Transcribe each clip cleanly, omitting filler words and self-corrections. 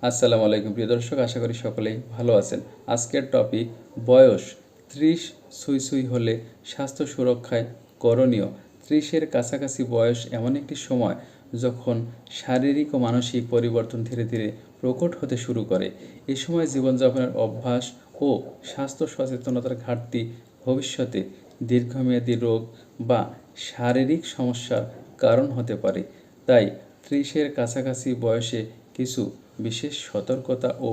আসসালামু আলাইকুম প্রিয় দর্শক, আশা করি সকলেই ভালো আছেন। আজকের টপিক বয়স 30 ছুঁই ছুঁই হলে স্বাস্থ্য সুরক্ষায় করণীয়। 30-এর কাছাকাছি বয়স এমন একটি সময় যখন শারীরিক ও মানসিক পরিবর্তন ধীরে ধীরে প্রকট হতে শুরু করে। এ সময় জীবনযাপনের অভ্যাস ও স্বাস্থ্য সচেতনতার ঘাটতি ভবিষ্যতে দীর্ঘমেয়াদী রোগ বা শারীরিক সমস্যার কারণ হতে পারে। তাই 30-এর কাছাকাছি বয়সে কিছু বিশেষ সতর্কতা ও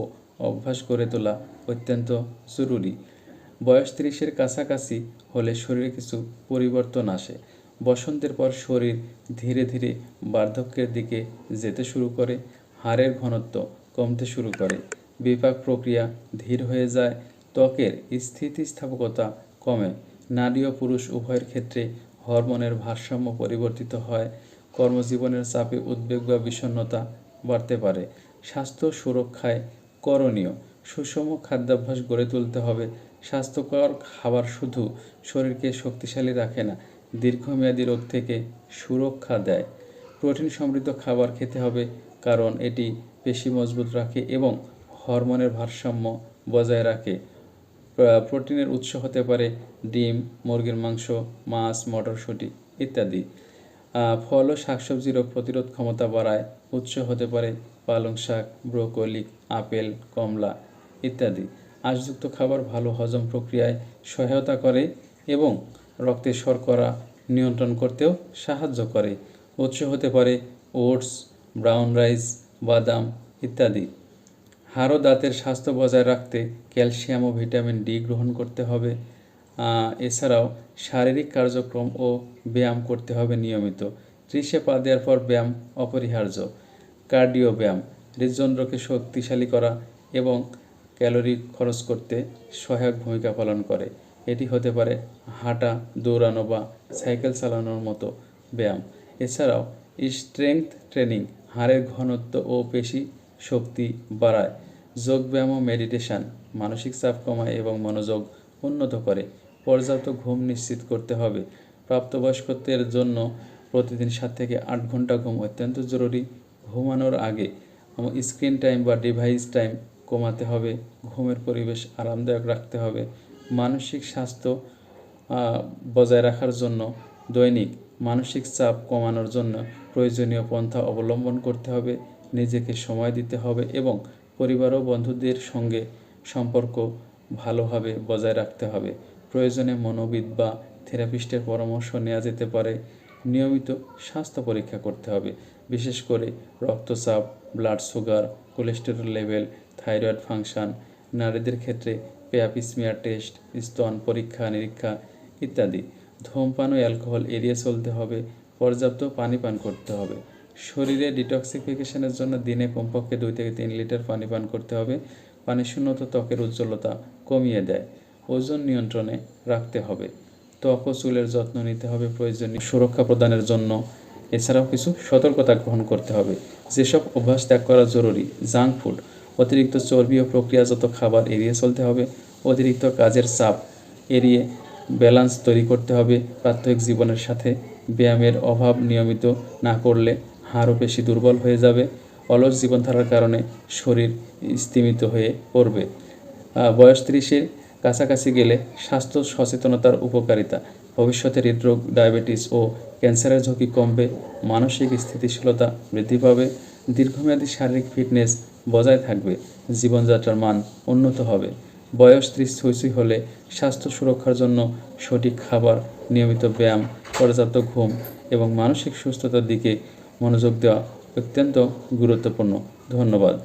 অভ্যাস গড়ে তোলা অত্যন্ত জরুরি। বয়স 30-এর কাছাকাছি হলে শরীরে কিছু পরিবর্তন আসে। বসন্তের পর শরীর ধীরে ধীরে বার্ধক্যের দিকে যেতে শুরু করে, হাড়ের ঘনত্ব কমতে শুরু করে, বিপাক প্রক্রিয়া ধীর হয়ে যায়, ত্বকের স্থিতিস্থাপকতা কমে, নারী ও পুরুষ উভয়ের ক্ষেত্রে হরমোনের ভারসাম্য পরিবর্তিত হয়, কর্মজীবনের চাপে উদ্বেগ বা বিষণ্ণতা বাড়তে পারে। স্বাস্থ্য সুরক্ষায় করণীয়: সুষম খাদ্যাভ্যাস গড়ে তুলতে হবে। স্বাস্থ্যকর খাবার শুধু শরীরকে শক্তিশালী রাখে না, দীর্ঘমেয়াদী রোগ থেকে সুরক্ষা দেয়। প্রোটিন সমৃদ্ধ খাবার খেতে হবে, কারণ এটি পেশি মজবুত রাখে এবং হরমোনের ভারসাম্য বজায় রাখে। প্রোটিনের উৎস হতে পারে ডিম, মুরগির মাংস, মাছ, মটরশুঁটি ইত্যাদি। ফল ও শাকসবজি রোগ প্রতিরোধ ক্ষমতা বাড়ায়। উৎস হতে পারে পালং শাক, ব্রোকলি, আপেল, কমলা ইত্যাদি। আঁশযুক্ত খাবার ভালো হজম প্রক্রিয়ায় সহায়তা করে এবং রক্তে শর্করা নিয়ন্ত্রণ করতেও সাহায্য করে। উৎস হতে পারে ওটস, ব্রাউন রাইস, বাদাম ইত্যাদি। হাড় ও দাঁতের স্বাস্থ্য বজায় রাখতে ক্যালসিয়াম ও ভিটামিন ডি গ্রহণ করতে হবে। এছাড়াও শারীরিক কার্যক্রম ও ব্যায়াম করতে হবে নিয়মিত। 30-এ পা দেওয়ার পর ব্যায়াম অপরিহার্য। কার্ডিও ব্যায়াম হৃদযন্ত্রকে শক্তিশালী করা এবং ক্যালোরি খরচ করতে সহায়ক ভূমিকা পালন করে। এটি হতে পারে হাঁটা, দৌড়ানো বা সাইকেল চালানোর মতো ব্যায়াম। এছাড়াও স্ট্রেংথ ট্রেনিং হাড়ের ঘনত্ব ও পেশি শক্তি বাড়ায়। যোগব্যায়াম ও মেডিটেশন মানসিক চাপ কমায় এবং মনোযোগ উন্নত করে। পর্যাপ্ত ঘুম নিশ্চিত করতে হবে। প্রাপ্তবয়স্কদের জন্য প্রতিদিন 7 থেকে 8 ঘন্টা ঘুম অত্যন্ত জরুরি। ঘুমানোর আগে স্ক্রিন টাইম বা ডিভাইস টাইম কমাতে হবে। ঘুমের পরিবেশ আরামদায়ক রাখতে হবে। মানসিক স্বাস্থ্য বজায় রাখার জন্য দৈনিক মানসিক চাপ কমানোর জন্য প্রয়োজনীয় পন্থা অবলম্বন করতে হবে। নিজেকে সময় দিতে হবে এবং পরিবার ও বন্ধুদের সঙ্গে সম্পর্ক ভালোভাবে বজায় রাখতে হবে। প্রয়োজনে মনোবিদ বা থেরাপিস্টের পরামর্শ নেওয়া যেতে পারে। নিয়মিত স্বাস্থ্য পরীক্ষা করতে হবে, বিশেষ করে রক্তচাপ, blood sugar, cholesterol level, thyroid function. নারীদের ক্ষেত্রে প্যাপ স্মিয়ার টেস্ট, স্তন পরীক্ষা নিরীক্ষা ইত্যাদি। ধূমপান ও অ্যালকোহল এড়িয়ে চলতে হবে। পর্যাপ্ত পানি পান করতে হবে। শরীরে ডিটক্সিফিকেশনের জন্য দিনে কমপক্ষে 2 থেকে 3 লিটার পানি পান করতে হবে। পানি শূন্যতা ত্বকের উজ্জ্বলতা কমিয়ে দেয়। ওজন নিয়ন্ত্রণে রাখতে হবে। ত্বক ও চুলের যত্ন নিতে হবে প্রয়োজনীয় সুরক্ষা প্রদানের জন্য। এছাড়াও কিছু সতর্কতা গ্রহণ করতে হবে। যেসব অভ্যাস ত্যাগ করা জরুরি: জাঙ্ক ফুড, অতিরিক্ত চর্বি ও প্রক্রিয়াজাত খাবার এড়িয়ে চলতে হবে। অতিরিক্ত কাজের চাপ এড়িয়ে ব্যালেন্স তৈরি করতে হবে। প্রাত্যহিক জীবনের সাথে ব্যায়ামের অভাব নিয়মিত না করলে হাড় ও পেশি দুর্বল হয়ে যাবে। অলস জীবনধারার কারণে শরীর স্তিমিত হয়ে পড়বে। বয়স 30-এর কাছাকাছি গেলে স্বাস্থ্য সচেতনতার উপকারিতা: ভবিষ্যতে হৃদরোগ, ডায়াবেটিস ও ক্যান্সারের ঝুঁকি কমবে, মানসিক স্থিতিশীলতা বৃদ্ধি পাবে, দীর্ঘমেয়াদী শারীরিক ফিটনেস বজায় থাকবে, জীবনযাত্রার মান উন্নত হবে। বয়স 30 ছুঁই ছুঁই হলে স্বাস্থ্য সুরক্ষার জন্য সঠিক খাবার, নিয়মিত ব্যায়াম, পর্যাপ্ত ঘুম এবং মানসিক সুস্থতার দিকে মনোযোগ দেওয়া অত্যন্ত গুরুত্বপূর্ণ। ধন্যবাদ।